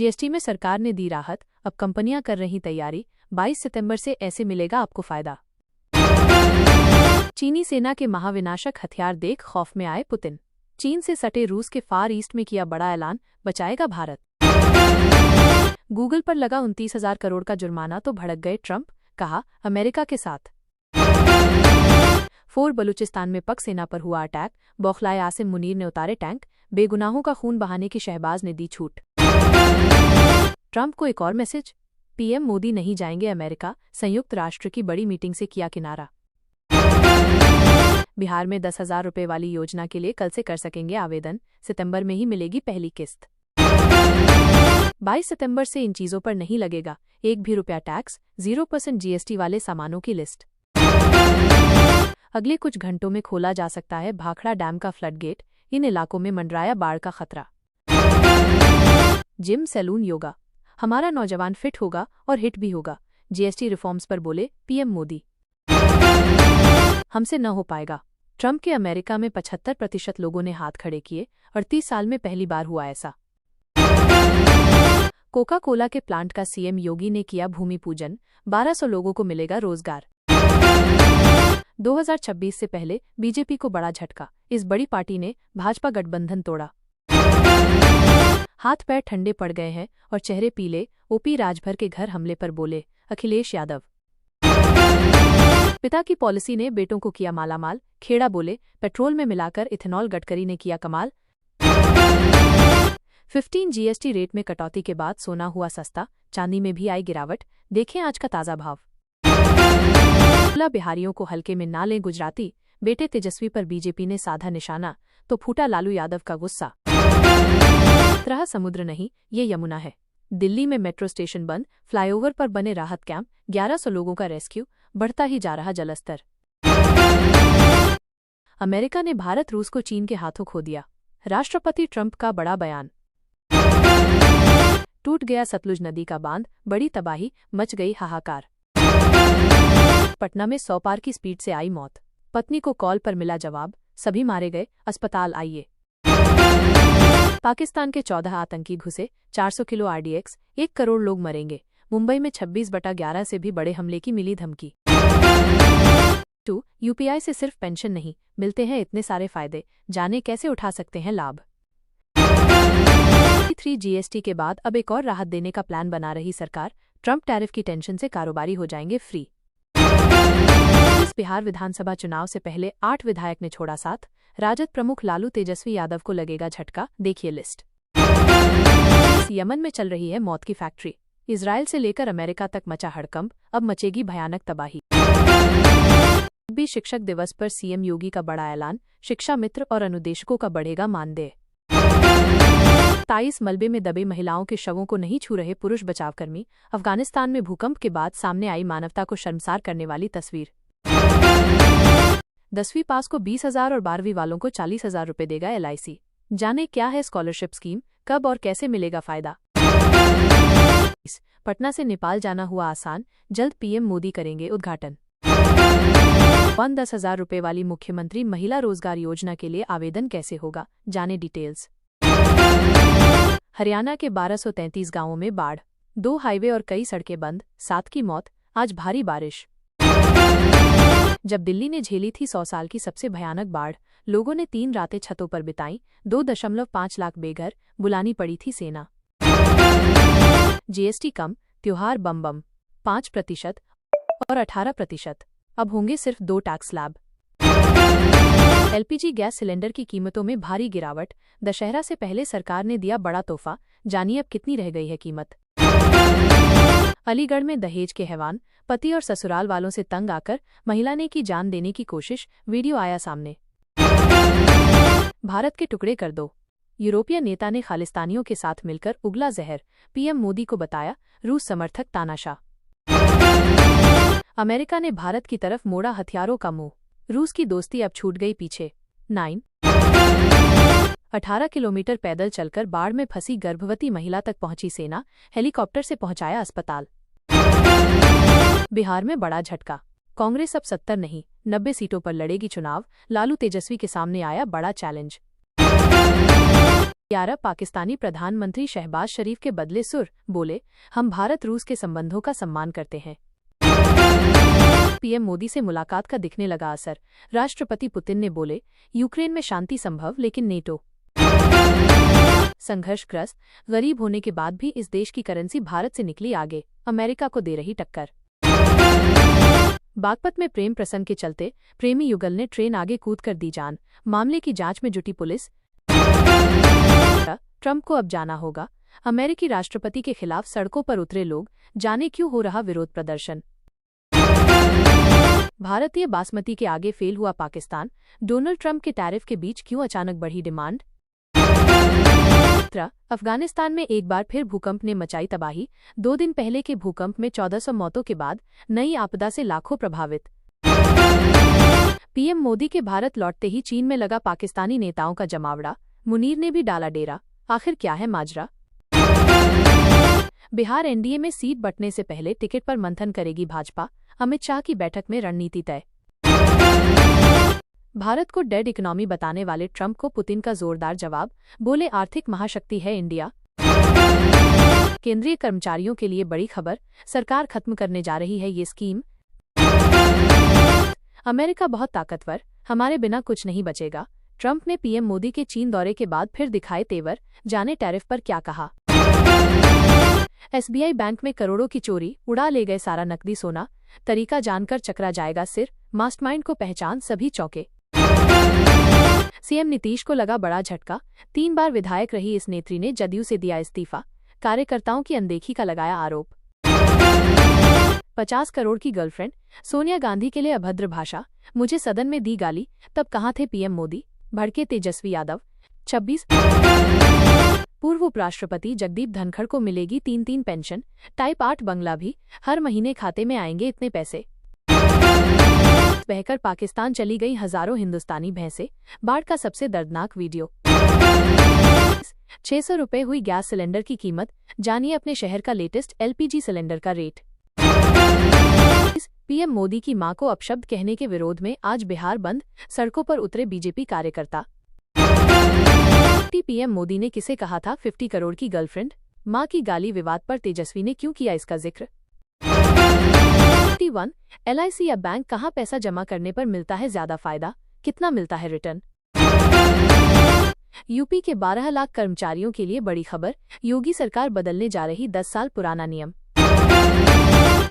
GST में सरकार ने दी राहत, अब कंपनियां कर रही तैयारी, 22 सितंबर से ऐसे मिलेगा आपको फायदा। चीनी सेना के महाविनाशक हथियार देख खौफ में आए पुतिन। चीन से सटे रूस के फार ईस्ट में किया बड़ा ऐलान, बचाएगा भारत। गूगल पर लगा 29,000 करोड़ का जुर्माना तो भड़क गए ट्रंप, कहा अमेरिका के साथ। फोर बलूचिस्तान में पाक सेना पर हुआ अटैक, बौखलाए आसिम मुनीर ने उतारे टैंक, बेगुनाहों का खून बहाने की शहबाज ने दी छूट। ट्रंप को एक और मैसेज, पीएम मोदी नहीं जाएंगे अमेरिका, संयुक्त राष्ट्र की बड़ी मीटिंग से किया किनारा। बिहार में 10,000 रुपये वाली योजना के लिए कल से कर सकेंगे आवेदन, सितंबर में ही मिलेगी पहली किस्त। 22 सितंबर से इन चीजों पर नहीं लगेगा एक भी रुपया टैक्स, 0% जीएसटी वाले सामानों की लिस्ट। अगले कुछ घंटों में खोला जा सकता है भाखड़ा डैम का फ्लड गेट, इन इलाकों में मंडराया बाढ़ का खतरा। जिम, सैलून, योगा, हमारा नौजवान फिट होगा और हिट भी होगा, जीएसटी रिफॉर्म्स पर बोले पीएम मोदी। हमसे न हो पाएगा, ट्रंप के अमेरिका में 75% लोगों ने हाथ खड़े किए, 38 साल में पहली बार हुआ ऐसा। कोका कोला के प्लांट का सीएम योगी ने किया भूमि पूजन, 1200 लोगों को मिलेगा रोजगार। 2026 से पहले बीजेपी को बड़ा झटका, इस बड़ी पार्टी ने भाजपा गठबंधन तोड़ा। हाथ पैर ठंडे पड़ गए हैं और चेहरे पीले, ओपी राजभर के घर हमले पर बोले अखिलेश यादव। पिता की पॉलिसी ने बेटों को किया मालामाल, खेड़ा बोले पेट्रोल में मिलाकर इथेनॉल गडकरी ने किया कमाल। 15 जीएसटी रेट में कटौती के बाद सोना हुआ सस्ता, चांदी में भी आई गिरावट, देखें आज का ताजा भाव। बिहारियों को हल्के में ना लें गुजराती, बेटे तेजस्वी पर बीजेपी ने साधा निशाना, तो फूटा लालू यादव का गुस्सा। रहा समुद्र नहीं, ये यमुना है। दिल्ली में मेट्रो स्टेशन बंद, फ्लाईओवर पर बने राहत कैंप, 1100 लोगों का रेस्क्यू, बढ़ता ही जा रहा जलस्तर। अमेरिका ने भारत रूस को चीन के हाथों खो दिया, राष्ट्रपति ट्रंप का बड़ा बयान। टूट गया सतलुज नदी का बांध, बड़ी तबाही, मच गई हाहाकार। पटना में 100 पार की स्पीड से आई मौत, पत्नी को कॉल पर मिला जवाब, सभी मारे गए, अस्पताल आइए। पाकिस्तान के 14 आतंकी घुसे, 400 किलो आरडीएक्स, 1 करोड़ लोग मरेंगे, मुंबई में 26/11 से भी बड़े हमले की मिली धमकी। 2. यूपीआई से सिर्फ पेंशन नहीं, मिलते हैं इतने सारे फायदे, जाने कैसे उठा सकते हैं लाभ। 3 जीएसटी के बाद अब एक और राहत देने का प्लान बना रही सरकार, ट्रंप टैरिफ की टेंशन से कारोबारी हो जाएंगे फ्री। बिहार विधानसभा चुनाव से पहले 8 विधायक ने छोड़ा साथ, राजद प्रमुख लालू तेजस्वी यादव को लगेगा झटका, देखिए लिस्ट। यमन में चल रही है मौत की फैक्ट्री, इजराइल से लेकर अमेरिका तक मचा हड़कंप, अब मचेगी भयानक तबाही। भी शिक्षक दिवस पर सीएम योगी का बड़ा ऐलान, शिक्षा मित्र और अनुदेशकों का बढ़ेगा मानदेय। 27 मलबे में दबे महिलाओं के शवों को नहीं छू रहे पुरुष बचावकर्मी, अफगानिस्तान में भूकंप के बाद सामने आई मानवता को शर्मसार करने वाली तस्वीर। 10वीं पास को 20,000 और 12वीं वालों को 40,000 रुपये देगा एलआईसी, जाने क्या है स्कॉलरशिप स्कीम, कब और कैसे मिलेगा फायदा। पटना से नेपाल जाना हुआ आसान, जल्द पीएम मोदी करेंगे उद्घाटन। 10,000 रुपये वाली मुख्यमंत्री महिला रोजगार योजना के लिए आवेदन कैसे होगा, जाने डिटेल्स। हरियाणा के 1233 गांवों में बाढ़, 2 हाईवे और कई सड़कें बंद, 7 की मौत, आज भारी बारिश। जब दिल्ली ने झेली थी 100 साल की सबसे भयानक बाढ़, लोगों ने 3 रातें छतों पर बिताईं, 2.5 लाख बेघर, बुलानी पड़ी थी सेना। जीएसटी कम, त्योहार बम बम, 5% और 18%, अब होंगे सिर्फ 2 tax slab. LPG gas cylinder की कीमतों में भारी गिरावट, दशहरा से पहले सरकार ने दिया बड़ा तोहफा, जानिए अब कितनी रह गई है कीमत। अलीगढ़ में दहेज के हैवान, पति और ससुराल वालों से तंग आकर महिला ने की जान देने की कोशिश, वीडियो आया सामने। भारत के टुकड़े कर दो, यूरोपीय नेता ने खालिस्तानियों के साथ मिलकर उगला जहर, पीएम मोदी को बताया रूस समर्थक तानाशाह। अमेरिका ने भारत की तरफ मोड़ा हथियारों का मुंह, रूस की दोस्ती अब छूट गई पीछे। 18 किलोमीटर पैदल चलकर बाढ़ में फंसी गर्भवती महिला तक पहुंची सेना, हेलीकॉप्टर से पहुंचाया अस्पताल। बिहार में बड़ा झटका, कांग्रेस अब 70 नहीं 90 सीटों पर लड़ेगी चुनाव, लालू तेजस्वी के सामने आया बड़ा चैलेंज। 11 पाकिस्तानी प्रधानमंत्री शहबाज शरीफ के बदले सुर, बोले हम भारत रूस के संबंधों का सम्मान करते हैं। पीएम मोदी से मुलाकात का दिखने लगा असर, राष्ट्रपति पुतिन ने बोले यूक्रेन में शांति संभव लेकिन नेटो संघर्षग्रस्त, गरीब होने के बाद भी इस देश की करेंसी भारत से निकली आगे, अमेरिका को दे रही टक्कर। बागपत में प्रेम प्रसंग के चलते प्रेमी युगल ने ट्रेन आगे कूद कर दी जान, मामले की जांच में जुटी पुलिस। ट्रंप को अब जाना होगा, अमेरिकी राष्ट्रपति के खिलाफ सड़कों पर उतरे लोग, जाने क्यों हो रहा विरोध प्रदर्शन। भारतीय बासमती के आगे फेल हुआ पाकिस्तान, डोनाल्ड ट्रंप के टैरिफ के बीच क्यों अचानक बढ़ी डिमांड। अफगानिस्तान में एक बार फिर भूकंप ने मचाई तबाही, 2 दिन पहले के भूकंप में 1400 मौतों के बाद नई आपदा से लाखों प्रभावित। पीएम मोदी के भारत लौटते ही चीन में लगा पाकिस्तानी नेताओं का जमावड़ा, मुनीर ने भी डाला डेरा, आखिर क्या है माजरा। बिहार एनडीए में सीट बंटने से पहले टिकट पर मंथन करेगी भाजपा, अमित शाह की बैठक में रणनीति तय। भारत को डेड इकोनॉमी बताने वाले ट्रंप को पुतिन का जोरदार जवाब, बोले आर्थिक महाशक्ति है इंडिया। केंद्रीय कर्मचारियों के लिए बड़ी खबर, सरकार खत्म करने जा रही है ये स्कीम। अमेरिका बहुत ताकतवर, हमारे बिना कुछ नहीं बचेगा, ट्रंप ने पीएम मोदी के चीन दौरे के बाद फिर दिखाए तेवर, जाने टैरिफ पर क्या कहा। एसबीआई बैंक में करोड़ों की चोरी, उड़ा ले गए सारा नकदी सोना, तरीका जानकर चकरा जाएगा सिर, मास्टरमाइंड को पहचान सभी चौंके। सीएम नीतीश को लगा बड़ा झटका, 3 बार विधायक रही इस नेत्री ने जदयू से दिया इस्तीफा, कार्यकर्ताओं की अनदेखी का लगाया आरोप। 50 करोड़ की गर्लफ्रेंड, सोनिया गांधी के लिए अभद्र भाषा, मुझे सदन में दी गाली, तब कहाँ थे पीएम मोदी, भड़के तेजस्वी यादव। 26 पूर्व उपराष्ट्रपति जगदीप धनखड़ को मिलेगी 3-3 पेंशन, टाइप 8 बंगला भी, हर महीने खाते में आएंगे इतने पैसे। बहकर पाकिस्तान चली गई हजारों हिंदुस्तानी भैंसें, बाढ़ का सबसे दर्दनाक वीडियो। 600 रुपए हुई गैस सिलेंडर की कीमत, जानिए अपने शहर का लेटेस्ट एलपीजी सिलेंडर का रेट। पीएम मोदी की मां को अपशब्द कहने के विरोध में आज बिहार बंद, सड़कों पर उतरे बीजेपी कार्यकर्ता। पीएम मोदी ने किसे कहा था 50 करोड़ की गर्लफ्रेंड, मां की गाली विवाद पर तेजस्वी ने क्यों किया इसका जिक्र। 1 एलआईसी या बैंक कहां पैसा जमा करने पर मिलता है ज्यादा फायदा, कितना मिलता है रिटर्न। यूपी के 12 लाख कर्मचारियों के लिए बड़ी खबर, योगी सरकार बदलने जा रही 10 साल पुराना नियम।